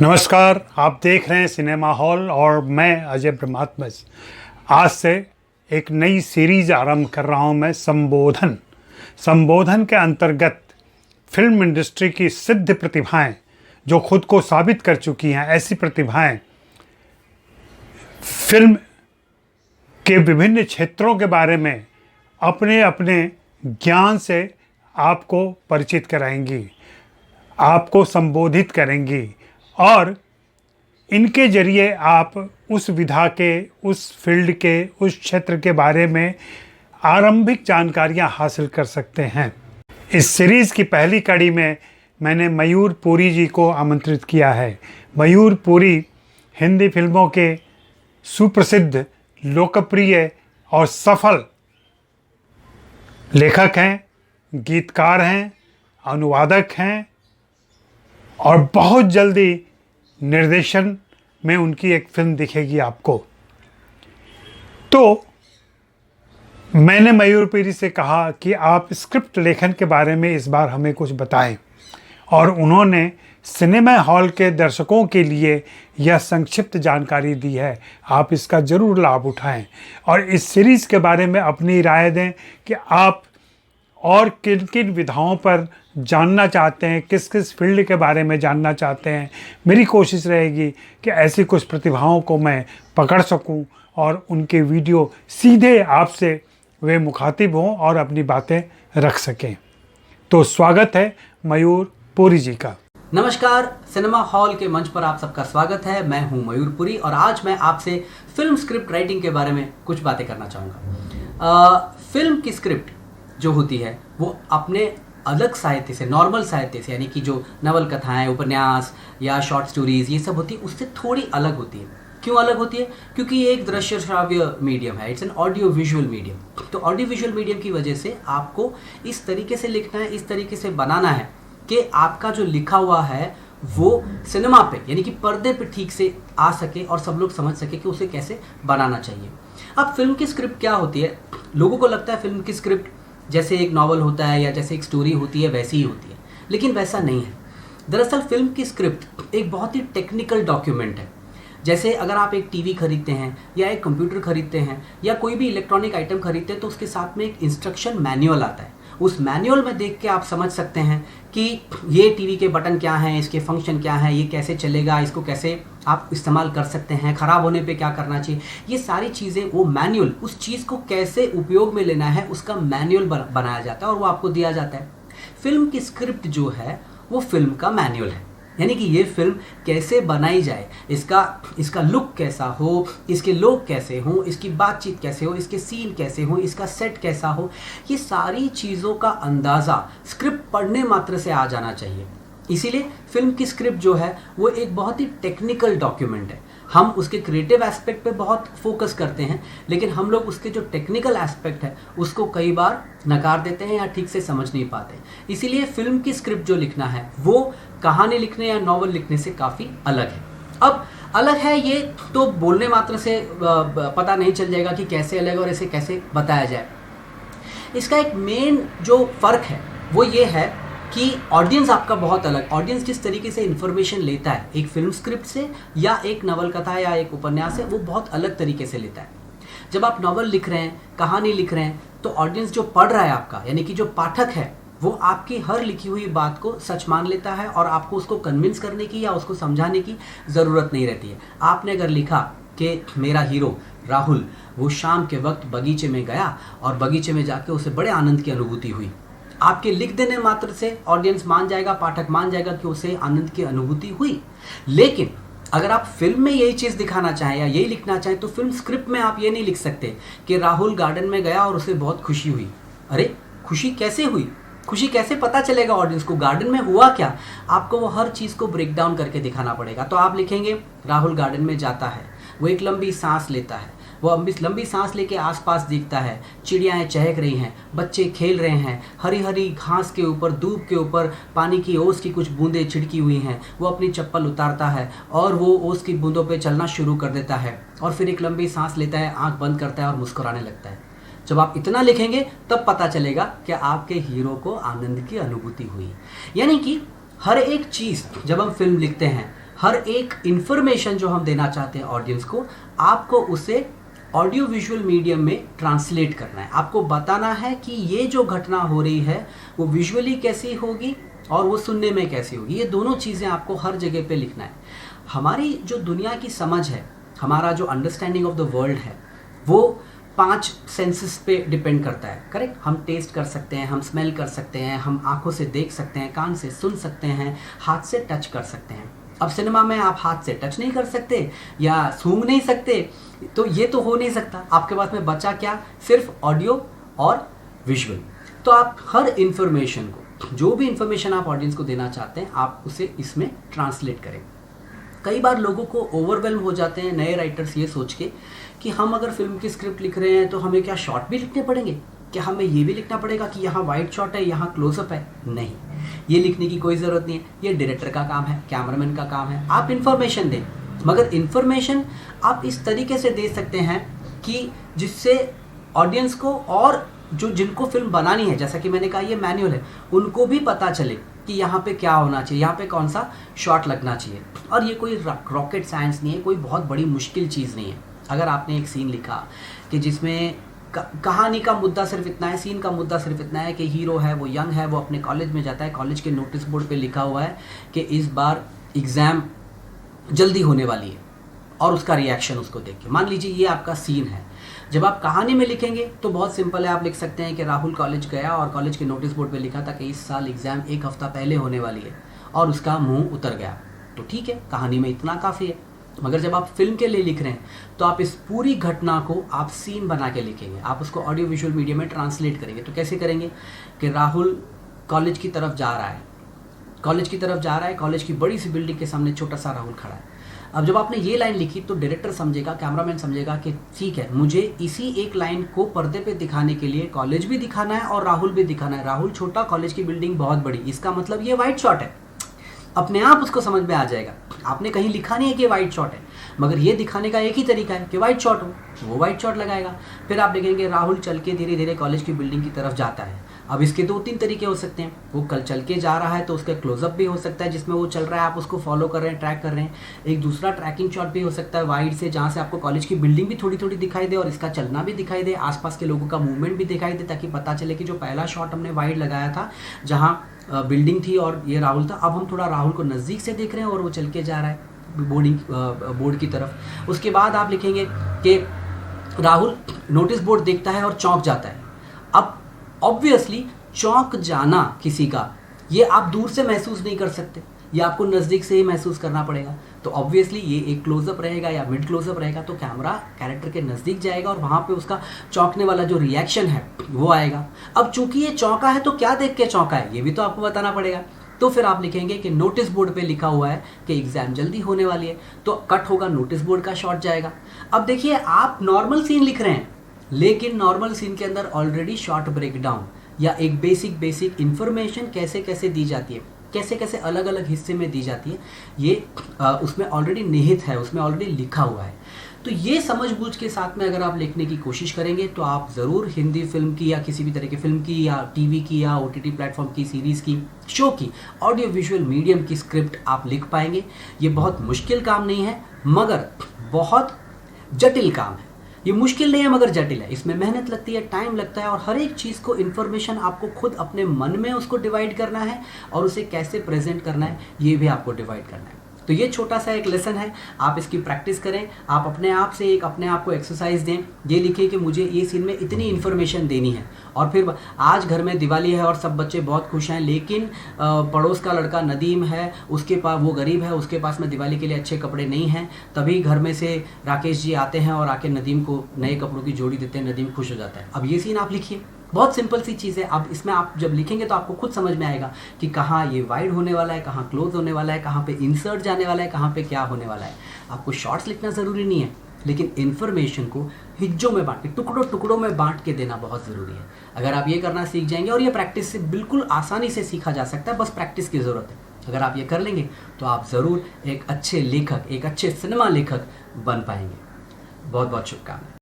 नमस्कार, आप देख रहे हैं सिनेमा हॉल और मैं अजय ब्रह्मात्मज। आज से एक नई सीरीज आरंभ कर रहा हूं मैं, संबोधन के अंतर्गत फिल्म इंडस्ट्री की सिद्ध प्रतिभाएं जो खुद को साबित कर चुकी हैं, ऐसी प्रतिभाएं फिल्म के विभिन्न क्षेत्रों के बारे में अपने अपने ज्ञान से आपको परिचित कराएंगी, आपको संबोधित करेंगी और इनके जरिए आप उस विधा के, उस फील्ड के, उस क्षेत्र के बारे में आरंभिक जानकारियां हासिल कर सकते हैं। इस सीरीज़ की पहली कड़ी में मैंने मयूर पुरी जी को आमंत्रित किया है। मयूर पुरी हिंदी फिल्मों के सुप्रसिद्ध, लोकप्रिय और सफल लेखक हैं, गीतकार हैं, अनुवादक हैं और बहुत जल्दी निर्देशन में उनकी एक फिल्म दिखेगी आपको। तो मैंने मयूर पुरी से कहा कि आप स्क्रिप्ट लेखन के बारे में इस बार हमें कुछ बताएं, और उन्होंने सिनेमा हॉल के दर्शकों के लिए यह संक्षिप्त जानकारी दी है। आप इसका ज़रूर लाभ उठाएं और इस सीरीज़ के बारे में अपनी राय दें कि आप और किन किन विधाओं पर जानना चाहते हैं, किस किस फील्ड के बारे में जानना चाहते हैं। मेरी कोशिश रहेगी कि ऐसी कुछ प्रतिभाओं को मैं पकड़ सकूं और उनके वीडियो सीधे आपसे वे मुखातिब हों और अपनी बातें रख सकें। तो स्वागत है मयूर पुरी जी का। नमस्कार, सिनेमा हॉल के मंच पर आप सबका स्वागत है। मैं हूं मयूर पुरी और आज मैं आपसे फिल्म स्क्रिप्ट राइटिंग के बारे में कुछ बातें करना चाहूँगा। फिल्म की स्क्रिप्ट जो होती है वो अपने अलग साहित्य से, नॉर्मल साहित्य से, यानी कि जो नवल कथाएं, उपन्यास या शॉर्ट स्टोरीज ये सब होती है, उससे थोड़ी अलग होती है। क्यों अलग होती है? क्योंकि ये एक दृश्य श्राव्य मीडियम है, it's an audio visual medium. तो ऑडियो विजुअल मीडियम की वजह से आपको इस तरीके से लिखना है, इस तरीके से बनाना है कि आपका जो लिखा हुआ है वो सिनेमा पे, यानी कि पर्दे पे ठीक से आ सके और सब लोग समझ सके कि उसे कैसे बनाना चाहिए। अब फिल्म की स्क्रिप्ट क्या होती है? लोगों को लगता है फिल्म की स्क्रिप्ट जैसे एक नॉवल होता है या जैसे एक स्टोरी होती है वैसी ही होती है, लेकिन वैसा नहीं है। दरअसल फिल्म की स्क्रिप्ट एक बहुत ही टेक्निकल डॉक्यूमेंट है। जैसे अगर आप एक टीवी खरीदते हैं या एक कंप्यूटर खरीदते हैं या कोई भी इलेक्ट्रॉनिक आइटम खरीदते हैं तो उसके साथ में एक इंस्ट्रक्शन मैनुअल आता है। उस मैनुअल में देख के आप समझ सकते हैं कि ये टीवी के बटन क्या हैं, इसके फंक्शन क्या हैं, ये कैसे चलेगा, इसको कैसे आप इस्तेमाल कर सकते हैं, ख़राब होने पे क्या करना चाहिए। ये सारी चीज़ें, वो मैनुअल, उस चीज़ को कैसे उपयोग में लेना है उसका मैनुअल बनाया जाता है और वो आपको दिया जाता है। फिल्म की स्क्रिप्ट जो है वो फिल्म का मैनुअल है, यानी कि ये फिल्म कैसे बनाई जाए, इसका लुक कैसा हो, इसके लोग कैसे हों, इसकी बातचीत कैसे हो, इसके सीन कैसे हो, इसका सेट कैसा हो, ये सारी चीज़ों का अंदाज़ा स्क्रिप्ट पढ़ने मात्र से आ जाना चाहिए। इसीलिए फिल्म की स्क्रिप्ट जो है वो एक बहुत ही टेक्निकल डॉक्यूमेंट है। हम उसके क्रिएटिव एस्पेक्ट पे बहुत फोकस करते हैं, लेकिन हम लोग उसके जो टेक्निकल एस्पेक्ट है उसको कई बार नकार देते हैं या ठीक से समझ नहीं पाते। इसीलिए फिल्म की स्क्रिप्ट जो लिखना है वो कहानी लिखने या नॉवल लिखने से काफ़ी अलग है। अब अलग है ये तो बोलने मात्र से पता नहीं चल जाएगा कि कैसे अलग और इसे कैसे बताया जाए। इसका एक मेन जो फ़र्क है वो ये है कि ऑडियंस आपका बहुत अलग, ऑडियंस जिस तरीके से इन्फॉर्मेशन लेता है एक फिल्म स्क्रिप्ट से या एक नवल कथा या एक उपन्यास है, वो बहुत अलग तरीके से लेता है। जब आप नॉवल लिख रहे हैं, कहानी लिख रहे हैं, तो ऑडियंस जो पढ़ रहा है आपका, यानी कि जो पाठक है, वो आपकी हर लिखी हुई बात को सच मान लेता है और आपको उसको कन्विंस करने की या उसको समझाने की ज़रूरत नहीं रहती है। आपने अगर लिखा कि मेरा हीरो राहुल वो शाम के वक्त बगीचे में गया और बगीचे में जाके उसे बड़े आनंद की अनुभूति हुई, आपके लिख देने मात्र से ऑडियंस मान जाएगा, पाठक मान जाएगा कि उसे आनंद की अनुभूति हुई। लेकिन अगर आप फिल्म में यही चीज़ दिखाना चाहें या यही लिखना चाहें तो फिल्म स्क्रिप्ट में आप ये नहीं लिख सकते कि राहुल गार्डन में गया और उसे बहुत खुशी हुई। अरे खुशी कैसे हुई, खुशी कैसे पता चलेगा ऑडियंस को, गार्डन में हुआ क्या? आपको वो हर चीज़ को ब्रेक डाउन करके दिखाना पड़ेगा। तो आप लिखेंगे राहुल गार्डन में जाता है, वो एक लंबी सांस लेता है, वो लंबी सांस लेके आसपास देखता है, चिड़ियाएँ चहक रही हैं, बच्चे खेल रहे हैं, हरी हरी घास के ऊपर, धूप के ऊपर पानी की ओस की कुछ बूंदें छिड़की हुई हैं। वो अपनी चप्पल उतारता है और वो ओस की बूंदों पे चलना शुरू कर देता है और फिर एक लंबी सांस लेता है, आंख बंद करता है और मुस्कुराने लगता है। जब आप इतना लिखेंगे तब पता चलेगा कि आपके हीरो को आनंद की अनुभूति हुई। यानी कि हर एक चीज़ जब हम फिल्म लिखते हैं हर एक इंफॉर्मेशन जो हम देना चाहते हैं ऑडियंस को, आपको उसे ऑडियो विजुअल मीडियम में ट्रांसलेट करना है। आपको बताना है कि ये जो घटना हो रही है वो विजुअली कैसी होगी और वो सुनने में कैसी होगी। ये दोनों चीज़ें आपको हर जगह पे लिखना है। हमारी जो दुनिया की समझ है, हमारा जो अंडरस्टैंडिंग ऑफ द वर्ल्ड है, वो 5 सेंसेस पे डिपेंड करता है, करेक्ट। हम टेस्ट कर सकते हैं, हम स्मेल कर सकते हैं, हम आंखों से देख सकते हैं, कान से सुन सकते हैं, हाथ से टच कर सकते हैं। अब सिनेमा में आप हाथ से टच नहीं कर सकते या सूंघ नहीं सकते, तो ये तो हो नहीं सकता। आपके पास में बचा क्या, सिर्फ ऑडियो और विजुअल। तो आप हर इंफॉर्मेशन को, जो भी इंफॉर्मेशन आप ऑडियंस को देना चाहते हैं, आप उसे इसमें ट्रांसलेट करें। कई बार लोगों को ओवरवेल्म हो जाते हैं नए राइटर्स ये सोच के कि हम अगर फिल्म की स्क्रिप्ट लिख रहे हैं तो हमें क्या शॉट भी लिखने पड़ेंगे, क्या हमें ये भी लिखना पड़ेगा कि यहाँ वाइड शॉट है, यहाँ क्लोजअप है। नहीं, ये लिखने की कोई ज़रूरत नहीं है। ये डायरेक्टर का काम है, कैमरामैन का काम है। आप इन्फॉर्मेशन दें, मगर इन्फॉर्मेशन आप इस तरीके से दे सकते हैं कि जिससे ऑडियंस को और जो जिनको फिल्म बनानी है, जैसा कि मैंने कहा ये मैनुअल है, उनको भी पता चले कि यहाँ पे क्या होना चाहिए, यहाँ पे कौन सा शॉट लगना चाहिए। और ये कोई रॉकेट साइंस नहीं है, कोई बहुत बड़ी मुश्किल चीज़ नहीं है। अगर आपने एक सीन लिखा कि जिसमें कहानी का मुद्दा सिर्फ इतना है, सीन का मुद्दा सिर्फ इतना है कि हीरो है, वो यंग है, वो अपने कॉलेज में जाता है, कॉलेज के नोटिस बोर्ड पे लिखा हुआ है कि इस बार एग्ज़ाम जल्दी होने वाली है, और उसका रिएक्शन उसको देख के, मान लीजिए ये आपका सीन है। जब आप कहानी में लिखेंगे तो बहुत सिंपल है, आप लिख सकते हैं कि राहुल कॉलेज गया और कॉलेज के नोटिस बोर्ड पे लिखा था कि इस साल एग्ज़ाम 1 हफ्ता पहले होने वाली है, और उसका मुंह उतर गया। तो ठीक है, कहानी में इतना काफ़ी है। मगर जब आप फिल्म के लिए लिख रहे हैं तो आप इस पूरी घटना को आप सीन बना के लिखेंगे, आप उसको ऑडियो विजुअल मीडियम में ट्रांसलेट करेंगे। तो कैसे करेंगे कि राहुल कॉलेज की तरफ जा रहा है, कॉलेज की बड़ी सी बिल्डिंग के सामने छोटा सा राहुल खड़ा है। अब जब आपने ये लाइन लिखी तो डायरेक्टर समझेगा, कैमरामैन समझेगा कि ठीक है, मुझे इसी एक लाइन को पर्दे पे दिखाने के लिए कॉलेज भी दिखाना है और राहुल भी दिखाना है। राहुल छोटा, कॉलेज की बिल्डिंग बहुत बड़ी, इसका मतलब ये वाइड शॉट है। अपने आप उसको समझ में आ जाएगा। आपने कहीं लिखा नहीं है कि वाइड शॉट है, मगर ये दिखाने का एक ही तरीका है कि वाइड शॉट हो, वो वाइड शॉट लगाएगा। फिर आप देखेंगे राहुल चल के धीरे धीरे कॉलेज की बिल्डिंग की तरफ जाता है। अब इसके 2-3 तरीके हो सकते हैं। वो कल चल के जा रहा है तो उसका क्लोजअप भी हो सकता है जिसमें वो चल रहा है, आप उसको फॉलो कर रहे हैं, ट्रैक कर रहे हैं। एक दूसरा ट्रैकिंग शॉट भी हो सकता है वाइड से, जहाँ से आपको कॉलेज की बिल्डिंग भी थोड़ी थोड़ी दिखाई दे और इसका चलना भी दिखाई दे, आसपास के लोगों का मूवमेंट भी दिखाई दे, ताकि पता चले कि जो पहला शॉट हमने वाइड लगाया था जहाँ बिल्डिंग थी और ये राहुल था, अब हम थोड़ा राहुल को नज़दीक से देख रहे हैं और वो चल के जा रहा है बोर्ड की तरफ। उसके बाद आप लिखेंगे कि राहुल नोटिस बोर्ड देखता है और चौंक जाता है। अब ऑब्वियसली चौंक जाना किसी का, ये आप दूर से महसूस नहीं कर सकते, ये आपको नज़दीक से ही महसूस करना पड़ेगा। तो ऑब्वियसली ये एक क्लोजअप रहेगा या मिड क्लोजअप रहेगा, तो कैमरा कैरेक्टर के नज़दीक जाएगा और वहाँ पे उसका चौंकने वाला जो रिएक्शन है वो आएगा। अब चूंकि ये चौंका है तो क्या देख के चौंका है, ये भी तो आपको बताना पड़ेगा। तो फिर आप लिखेंगे कि नोटिस बोर्ड पे लिखा हुआ है कि एग्ज़ाम जल्दी होने वाली है, तो कट होगा, नोटिस बोर्ड का शॉट जाएगा। अब देखिए, आप नॉर्मल सीन लिख रहे हैं, लेकिन नॉर्मल सीन के अंदर ऑलरेडी शॉर्ट ब्रेकडाउन या एक बेसिक इन्फॉर्मेशन कैसे कैसे दी जाती है, कैसे कैसे अलग अलग हिस्से में दी जाती है, ये उसमें ऑलरेडी निहित है, उसमें ऑलरेडी लिखा हुआ है। तो ये समझ बूझ के साथ में अगर आप लिखने की कोशिश करेंगे तो आप ज़रूर हिंदी फिल्म की या किसी भी तरह की फिल्म की या टीवी की या OTT प्लेटफॉर्म की, सीरीज़ की, शो की ऑडियो विजुअल मीडियम की स्क्रिप्ट आप लिख पाएंगे। ये बहुत मुश्किल काम नहीं है, मगर बहुत जटिल काम है। ये मुश्किल नहीं है मगर जटिल है, इसमें मेहनत लगती है, टाइम लगता है, और हर एक चीज़ को, इन्फॉर्मेशन आपको खुद अपने मन में उसको डिवाइड करना है और उसे कैसे प्रेजेंट करना है ये भी आपको डिवाइड करना है। तो ये छोटा सा एक लेसन है, आप इसकी प्रैक्टिस करें। आप अपने आप से एक अपने आप को एक्सरसाइज दें, ये लिखिए कि मुझे ये सीन में इतनी इन्फॉर्मेशन देनी है। और फिर आज घर में दिवाली है और सब बच्चे बहुत खुश हैं, लेकिन पड़ोस का लड़का नदीम है, उसके पास, वो गरीब है, उसके पास में दिवाली के लिए अच्छे कपड़े नहीं हैं। तभी घर में से राकेश जी आते हैं और आके नदीम को नए कपड़ों की जोड़ी देते हैं, नदीम खुश हो जाता है। अब ये सीन आप लिखिए, बहुत सिंपल सी चीज़ है। अब इसमें आप जब लिखेंगे तो आपको खुद समझ में आएगा कि कहाँ ये वाइड होने वाला है, कहाँ क्लोज होने वाला है, कहाँ पे इंसर्ट जाने वाला है, कहाँ पे क्या होने वाला है। आपको शॉर्ट्स लिखना ज़रूरी नहीं है, लेकिन इन्फॉर्मेशन को हिज्जों में बांट के, टुकड़ों में बांट के देना बहुत ज़रूरी है। अगर आप ये करना सीख जाएंगे, और ये प्रैक्टिस से बिल्कुल आसानी से सीखा जा सकता है, बस प्रैक्टिस की ज़रूरत है। अगर आप ये कर लेंगे तो आप ज़रूर एक अच्छे लेखक, एक अच्छे सिनेमा लेखक बन पाएंगे। बहुत बहुत शुभकामनाएं।